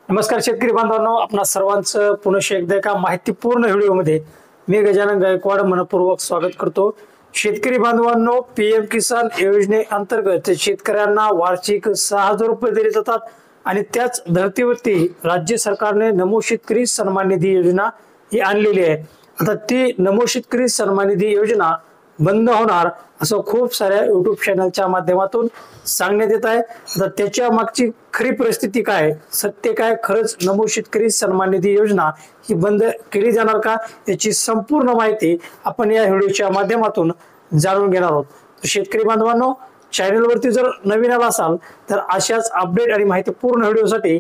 नमस्कार शेतकरी बांधवांनो, आपणा सर्वांचं पुनश्च एकदा एका माहितीपूर्ण व्हिडिओमध्ये मी गजानन गायकवाड मनपूर्वक स्वागत करतो। शेतकरी बांधवांनो, पीएम किसान योजनेअंतर्गत शेतकऱ्यांना वार्षिक 6,000 रुपये दिले जातात आणि त्याच धर्तीवरती राज्य सरकारने नमो शेतकरी सन्मान निधी योजना ही आणलेली आहे। आता ती नमो शेतकरी सन्मान निधी योजना बंद होणार असं खूप साऱ्या YouTube चॅनलच्या माध्यमातून सांगण्यात येत आहे। आता त्याच्या मागची खरी परिस्थिती काय, सत्य काय, खरंच नमो शेतकरी सन्मान निधी योजना ही बंद केली जाणार का, याची संपूर्ण माहिती आपण या व्हिडिओच्या माध्यमातून जाणून घेणार आहोत। तर शेतकरी बांधवांनो, चॅनलवरती जर नवीन आला असाल तर अशाच अपडेट आणि माहितीपूर्ण व्हिडिओसाठी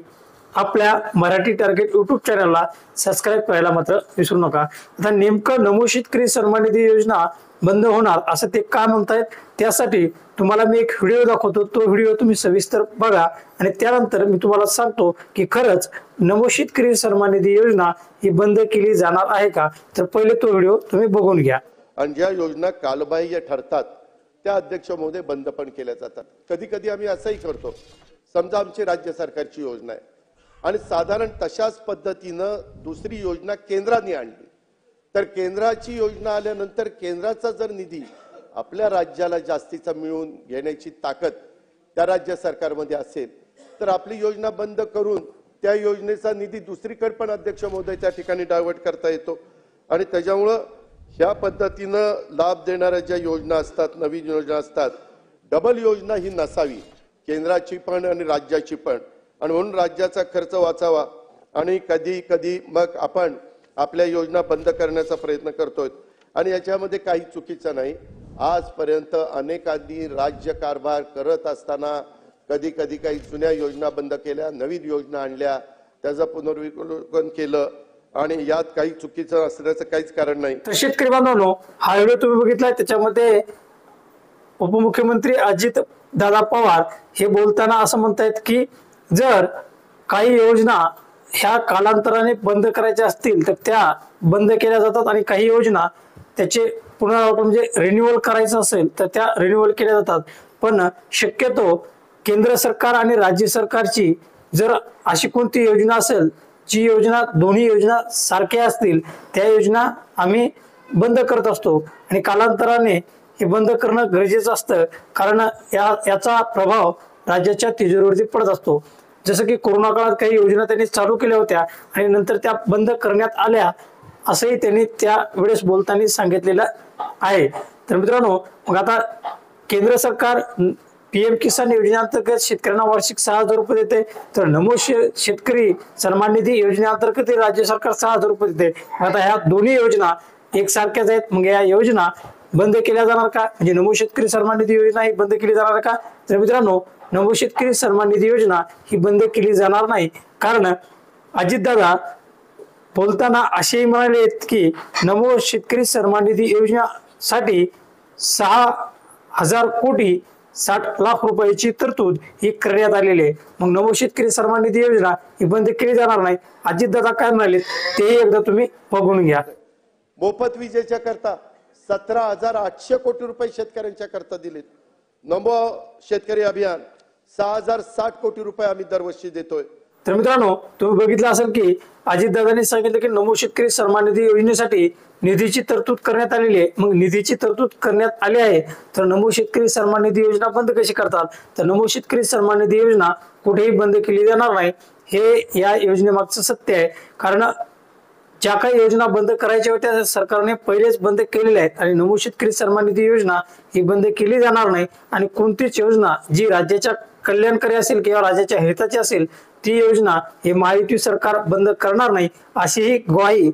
आपल्या मराठी टार्गेट YouTube चॅनलला सबस्क्राइब करायला मात्र विसरू नका। आता नेमकं नमो शेतकरी सन्मान निधी योजना बंद होणार असं ते का म्हणतायत, त्यासाठी तुम्हाला मी एक व्हिडिओ दाखवतो। तो व्हिडिओ तुम्ही सविस्तर बघा आणि त्यानंतर मी तुम्हाला सांगतो की खरंच नमो शेतकरी सन्मान निधी योजना ही बंद केली जाणार आहे का। तर पहिले तो व्हिडिओ तुम्ही बघून घ्या। आणि ज्या योजना कालबाह्य ठरतात त्या अध्यक्ष महोदय बंद पण केल्या जातात। कधी कधी आम्ही असंही करतो, समजा आमची राज्य सरकारची योजना आहे आणि साधारण तशाच पद्धतीनं दुसरी योजना केंद्राने आणली, तर केंद्राची योजना आल्यानंतर केंद्राचा जर निधी आपल्या राज्याला जास्तीचा मिळवून घेण्याची ताकद त्या राज्य सरकारमध्ये असेल तर आपली योजना बंद करून त्या योजनेचा निधी दुसरीकडे पण अध्यक्ष महोदय त्या ठिकाणी डायव्हर्ट करता येतो। आणि त्याच्यामुळं ह्या पद्धतीनं लाभ देणाऱ्या ज्या योजना असतात, नवीन योजना असतात, डबल योजना ही नसावी, केंद्राची पण आणि राज्याची पण। आणि म्हणून राज्याचा खर्च वाचावा आणि कधी कधी मग आपण आपल्या योजना बंद करण्याचा प्रयत्न करतोय आणि याच्यामध्ये काही चुकीचं नाही। आजपर्यंत अनेकांनी राज्य कारभार करत असताना कधी कधी काही जुन्या योजना बंद केल्या, नवीन योजना आणल्या, त्याचं पुनर्विलोकन केलं आणि यात काही चुकीचं असण्याचं काहीच कारण नाही। तर शेतकरी बांधवांनो, हा व्हिडिओ तुम्ही बघितलाय, त्याच्यामध्ये उपमुख्यमंत्री अजित दादा पवार हे बोलताना असं म्हणतायत की जर काही योजना ह्या कालांतराने बंद करायच्या असतील तर त्या बंद केल्या जातात आणि काही योजना त्याचे पुनरावृत्ती म्हणजे रिन्युअल करायचं असेल तर त्या रिन्युअल केल्या जातात। पण शक्यतो केंद्र सरकार आणि राज्य सरकारची जर अशी कोणती योजना असेल जी योजना दोन्ही योजना सारख्या असतील त्या योजना आम्ही बंद करत असतो आणि कालांतराने हे बंद करणं गरजेचं असतं, कारण याचा प्रभाव राज्याच्या तिजोरीवरती पडत असतो। जसं की कोरोना काळात काही योजना त्यांनी चालू केल्या होत्या आणि नंतर त्या बंद करण्यात आल्या असंही त्यांनी त्या वेळेस बोलताना सांगितलेलं आहे। तर मित्रांनो, मग आता केंद्र सरकार पीएम किसान योजनेअंतर्गत शेतकऱ्यांना वार्षिक 6,000 रुपये देते, तर नमो शेतकरी सन्मान निधी योजनेअंतर्गत राज्य सरकार 6,000 रुपये देते। आता ह्या दोन्ही योजना एकसारख्याच आहेत, मग या योजना बंद केल्या जाणार का, म्हणजे नमो शेतकरी सन्मान निधी योजना ही बंद केली जाणार का। तर मित्रांनो, नमो शेतकरी सन्मान निधी योजना ही बंद केली जाणार नाही, कारण अजितदादा बोलताना असेही म्हणाले की नमो शेतकरी सन्मान निधी योजनेसाठी 6,000 कोटी 60 लाख रुपयाची तरतूद ही करण्यात आलेली आहे। मग नमो शेतकरी सन्मान निधी योजना ही बंद केली जाणार नाही, अजितदादा काय म्हणाले ते एकदा तुम्ही बघून घ्या। मोफत विजेच्या करता 17,800 कोटी रुपये शेतकऱ्यांच्या करता दिलेत। नमो शेतकरी अभियान 6,060 कोटी रुपये आम्ही दरवर्षी देतोय। तर मित्रांनो, तुम्ही बघितलं असेल की अजितदादांनी सांगितलं की नमो शेतकरी सन्मान निधी योजनेसाठी निधीची तरतूद करण्यात आलेली आहे। मग निधीची तरतूद करण्यात आली आहे तर नमो शेतकरी सन्मान निधी योजना बंद कशी करतात, तर नमो शेतकरी सन्मान निधी योजना कुठेही बंद केली जाणार नाही, हे या योजनेमागचं सत्य आहे। कारण ज्या काही योजना बंद करायच्या होत्या सरकारने पहिलेच बंद केलेल्या आहेत आणि नमो शेतकरी सन्मान निधी योजना ही बंद केली जाणार नाही आणि कोणतीच योजना जी राज्याच्या कल्याणकारी असेल किंवा राज्याच्या हिताची असेल ती योजना हे महायुती सरकार बंद करणार नाही, अशीही ग्वाही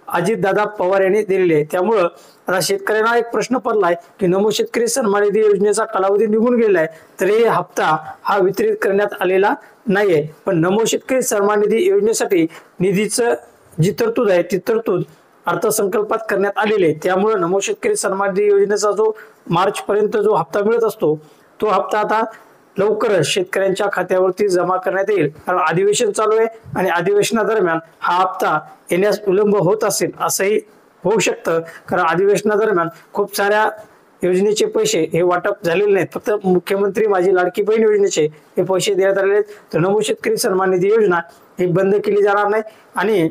अजितदादा पवार यांनी दिलेली आहे। त्यामुळं आता शेतकऱ्यांना एक प्रश्न पडलाय की नमो शेतकरी सन्मान निधी योजनेचा कालावधी निघून गेलाय तरी हप्ता हा वितरित करण्यात आलेला नाहीये, पण नमो शेतकरी सन्मान निधी योजनेसाठी निधीचं जी तरतूद आहे ती तरतूद अर्थसंकल्पात करण्यात आलेली आहे। त्यामुळे नमो शेतकरी सन्मान निधी योजनेचा जो मार्च पर्यंत जो हप्ता मिळत असतो तो हप्ता आता लवकरच शेतकऱ्यांच्या खात्यावरती जमा करण्यात येईल, कारण अधिवेशन चालू आहे आणि अधिवेशनादरम्यान हा हप्ता येण्यास विलंब होत असेल असंही होऊ शकतं, कारण अधिवेशनादरम्यान खूप साऱ्या योजनेचे पैसे हे वाटप झालेले नाहीत. फक्त मुख्यमंत्री माझी लाडकी बहीण योजनेचे हे पैसे देण्यात आलेले आहेत. तर नमो शेतकरी सन्मान निधी योजना ही बंद केली जाणार नाही आणि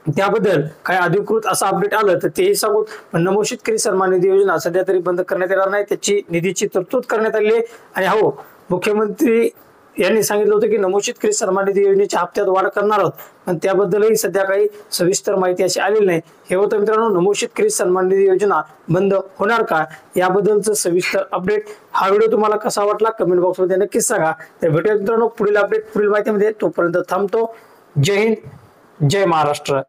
त्याबद्दल काही अधिकृत असं अपडेट आलं तर तेही सांगू. पण नमो शेतकरी सन्मान निधी योजना सध्या तरी बंद करण्यात येणार नाही, त्याची निधीची तरतूद करण्यात आली आहे. आणि हो, मुख्यमंत्री यांनी सांगितलं होतं की नमो शेतकरी सन्मान निधी योजनेच्या हप्त्यात वाढ करणार आहोत, पण त्याबद्दलही सध्या काही सविस्तर माहिती अशी आलेली नाही. हे होतं मित्रांनो नमो शेतकरी सन्मान निधी योजना बंद होणार का याबद्दलचं सविस्तर अपडेट. हा व्हिडिओ तुम्हाला कसा वाटला कमेंट बॉक्समध्ये नक्कीच सांगा. तर भेटूया मित्रांनो पुढील अपडेट पुढील माहितीमध्ये. तोपर्यंत थांबतो. जय हिंद, जय महाराष्ट्र.